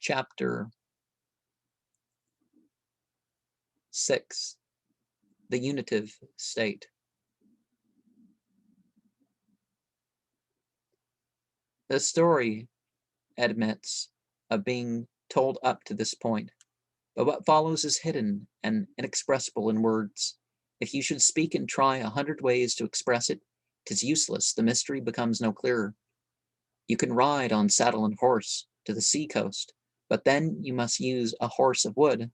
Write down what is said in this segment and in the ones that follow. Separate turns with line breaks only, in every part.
chapter 6, the unitive state. The story admits of being told up to this point, but what follows is hidden and inexpressible in words. If you should speak and try 100 ways to express it, 'tis useless, the mystery becomes no clearer. You can ride on saddle and horse to the sea coast, but then you must use a horse of wood,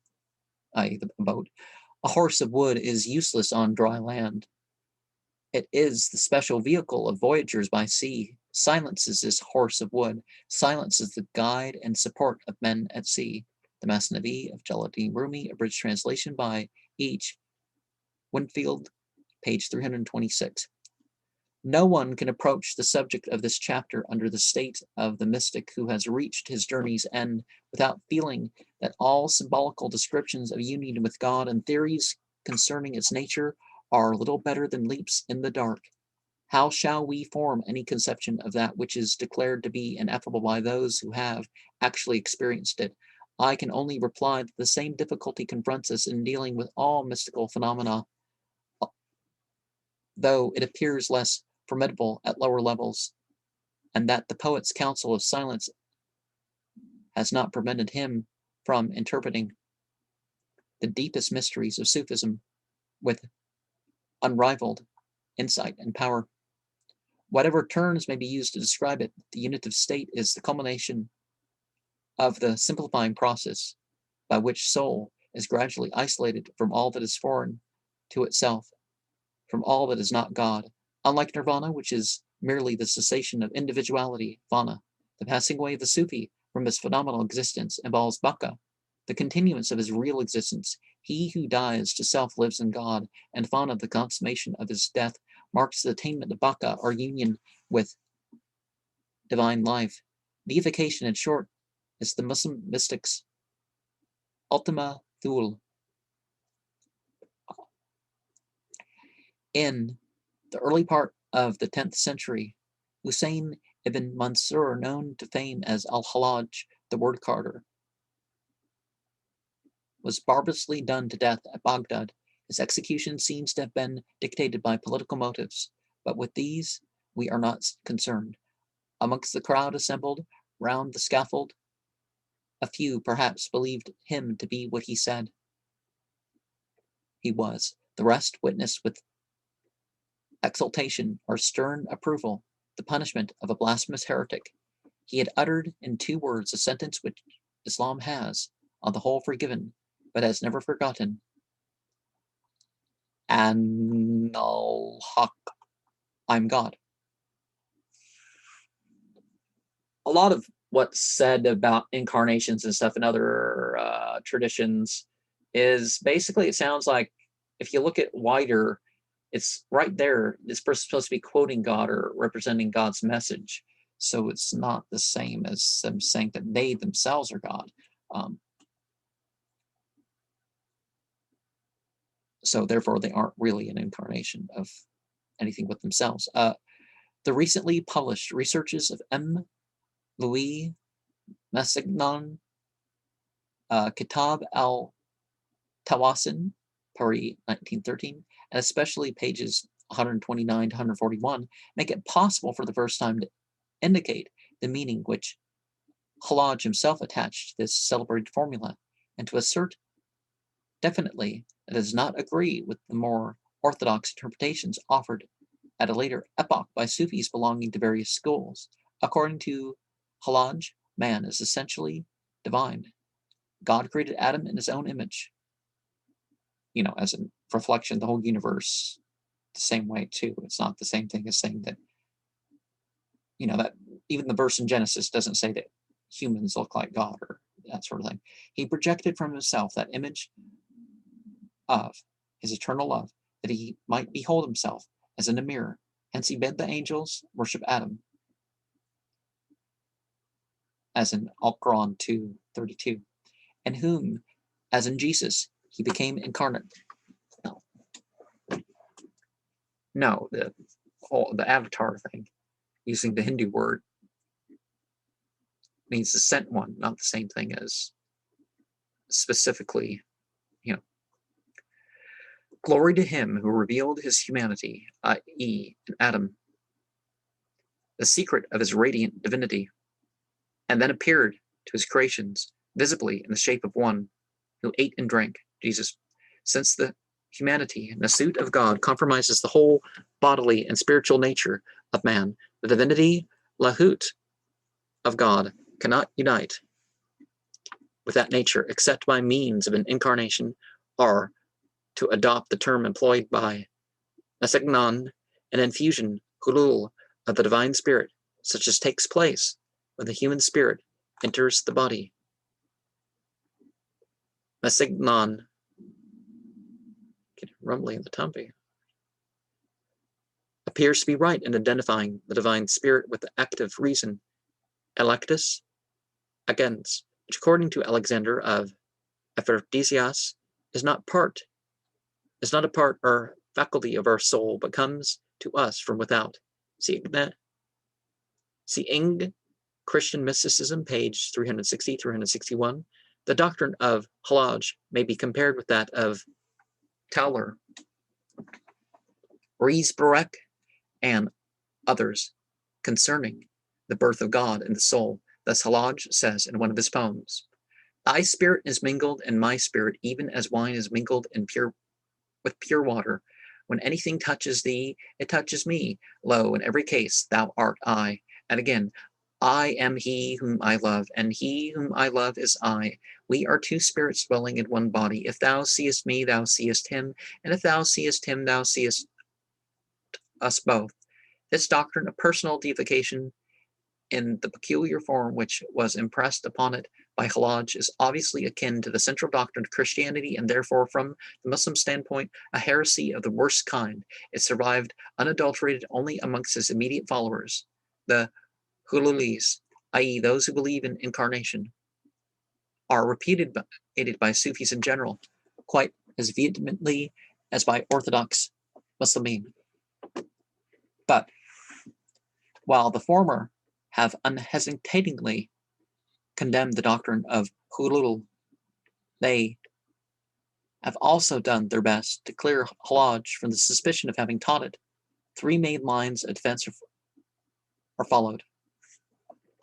i.e. the boat. A horse of wood is useless on dry land. It is the special vehicle of voyagers by sea. Silence is this horse of wood. Silence is the guide and support of men at sea. The Masnavi of Jalaluddin Rumi, abridged translation by H. Winfield, page 326. No one can approach the subject of this chapter under the state of the mystic who has reached his journey's end without feeling that all symbolical descriptions of union with God and theories concerning its nature are little better than leaps in the dark. How shall we form any conception of that which is declared to be ineffable by those who have actually experienced it? I can only reply that the same difficulty confronts us in dealing with all mystical phenomena, though it appears less formidable at lower levels, and that the poet's counsel of silence has not prevented him from interpreting the deepest mysteries of Sufism with unrivaled insight and power. Whatever terms may be used to describe it, the unitive state is the culmination of the simplifying process by which soul is gradually isolated from all that is foreign to itself, from all that is not God. Unlike nirvana, which is merely the cessation of individuality, vana, the passing away of the Sufi from his phenomenal existence involves baka, the continuance of his real existence. He who dies to self lives in God, and vana, the consummation of his death, marks the attainment of baka, or union with divine life. Deification, in short, is the Muslim mystic's ultima thule. In the early part of the 10th century, Hussein ibn Mansur, known to fame as Al-Hallaj, the word carder, was barbarously done to death at Baghdad. His execution seems to have been dictated by political motives, but with these we are not concerned. Amongst the crowd assembled round the scaffold, a few perhaps believed him to be what he said he was. The rest witnessed with exultation or stern approval the punishment of a blasphemous heretic. He had uttered in 2 words a sentence which Islam has, on the whole, forgiven, but has never forgotten. An-al-Haq, I'm God. A lot of what's said about incarnations and stuff in other traditions is basically, it sounds like, if you look at wider, it's right there. This person's supposed to be quoting God or representing God's message. So it's not the same as them saying that they themselves are God. So therefore, they aren't really an incarnation of anything but themselves. The recently published researches of M. Louis Massignon, Kitab al-Tawasin, Paris, 1913, and especially pages 129 to 141, make it possible for the first time to indicate the meaning which Hallaj himself attached to this celebrated formula, and to assert definitely that it does not agree with the more orthodox interpretations offered at a later epoch by Sufis belonging to various schools. According to Hallaj, man is essentially divine. God created Adam in his own image, as a reflection of the whole universe the same way too. It's not the same thing as saying that, that even the verse in Genesis doesn't say that humans look like God or that sort of thing. He projected from himself that image of his eternal love, that he might behold himself as in a mirror. Hence he bid the angels worship Adam, as in Al-Quran 2:32, and whom, as in Jesus, he became incarnate. No, the avatar thing, using the Hindu word. means the sent one, not the same thing as specifically, Glory to him who revealed his humanity, i.e., in Adam, the secret of his radiant divinity, and then appeared to his creations visibly in the shape of one who ate and drank, Jesus. Since the humanity in the suit of God compromises the whole bodily and spiritual nature of man, the divinity, lahut, of God cannot unite with that nature except by means of an incarnation, or, to adopt the term employed by Masignon, an infusion, hulul, of the divine spirit, such as takes place when the human spirit enters the body. Masignon, rumbling in the tummy, appears to be right in identifying the divine spirit with the active reason, electus, agens, which according to Alexander of Ephrodisias is not a part or faculty of our soul, but comes to us from without. See Ing, Christian Mysticism, page 360, 361. The doctrine of Halaj may be compared with that of Tauler, Riesberek, and others concerning the birth of God in the soul. Thus Halaj says in one of his poems, "Thy spirit is mingled in my spirit, even as wine is mingled with pure water. When anything touches thee, it touches me. Lo, in every case, thou art I." And again, "I am he whom I love, and he whom I love is I. We are two spirits dwelling in one body. If thou seest me, thou seest him, and if thou seest him, thou seest us both." This doctrine of personal deification in the peculiar form which was impressed upon it by Halaj is obviously akin to the central doctrine of Christianity, and therefore, from the Muslim standpoint, a heresy of the worst kind. It survived unadulterated only amongst his immediate followers, the Hululis, i.e., those who believe in incarnation, are repudiated by Sufis in general, quite as vehemently as by Orthodox Muslimin. But while the former have unhesitatingly condemned the doctrine of hulul, they have also done their best to clear Halaj from the suspicion of having taught it. Three main lines of defense are followed.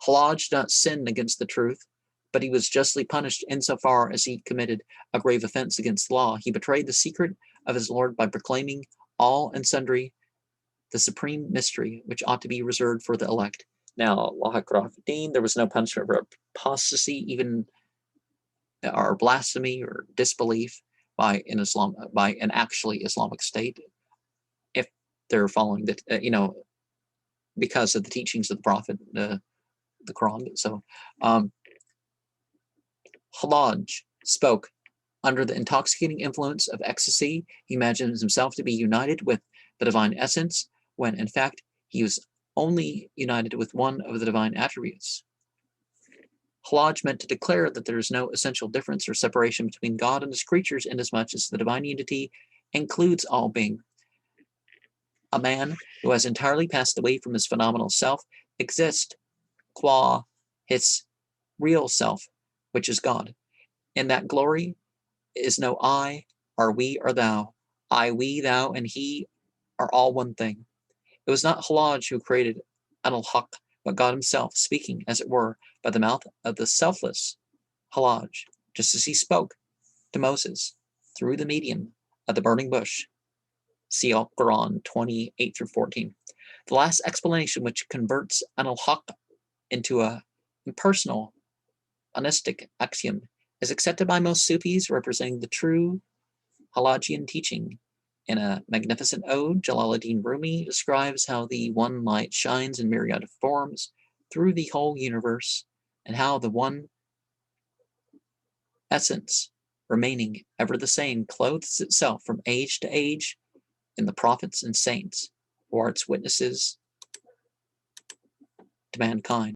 Halaj did not sin against the truth, but he was justly punished insofar as he committed a grave offense against the law. He betrayed the secret of his Lord by proclaiming all and sundry the supreme mystery, which ought to be reserved for the elect. Now, there was no punishment for apostasy, even or blasphemy or disbelief by an actually Islamic state, if they're following the because of the teachings of the Prophet, the Quran. So, Halaj spoke under the intoxicating influence of ecstasy. He imagines himself to be united with the divine essence, when in fact he was only united with one of the divine attributes. Halaj meant to declare that there is no essential difference or separation between God and his creatures, inasmuch as the divine unity includes all being. A man who has entirely passed away from his phenomenal self exists qua his real self, which is God. In that glory is no I, or we, or thou. I, we, thou, and he are all one thing. It was not Halaj who created Anil-Haq, but God himself, speaking, as it were, by the mouth of the selfless Halaj, just as he spoke to Moses through the medium of the burning bush. See Al-Quran 28-14. The last explanation, which converts Anil-Haq into a impersonal, monistic axiom, is accepted by most Sufis, representing the true Halajian teaching. In a magnificent ode, Jalaluddin Rumi describes how the one light shines in myriad forms through the whole universe, and how the one essence, remaining ever the same, clothes itself from age to age in the prophets and saints, who are its witnesses to mankind.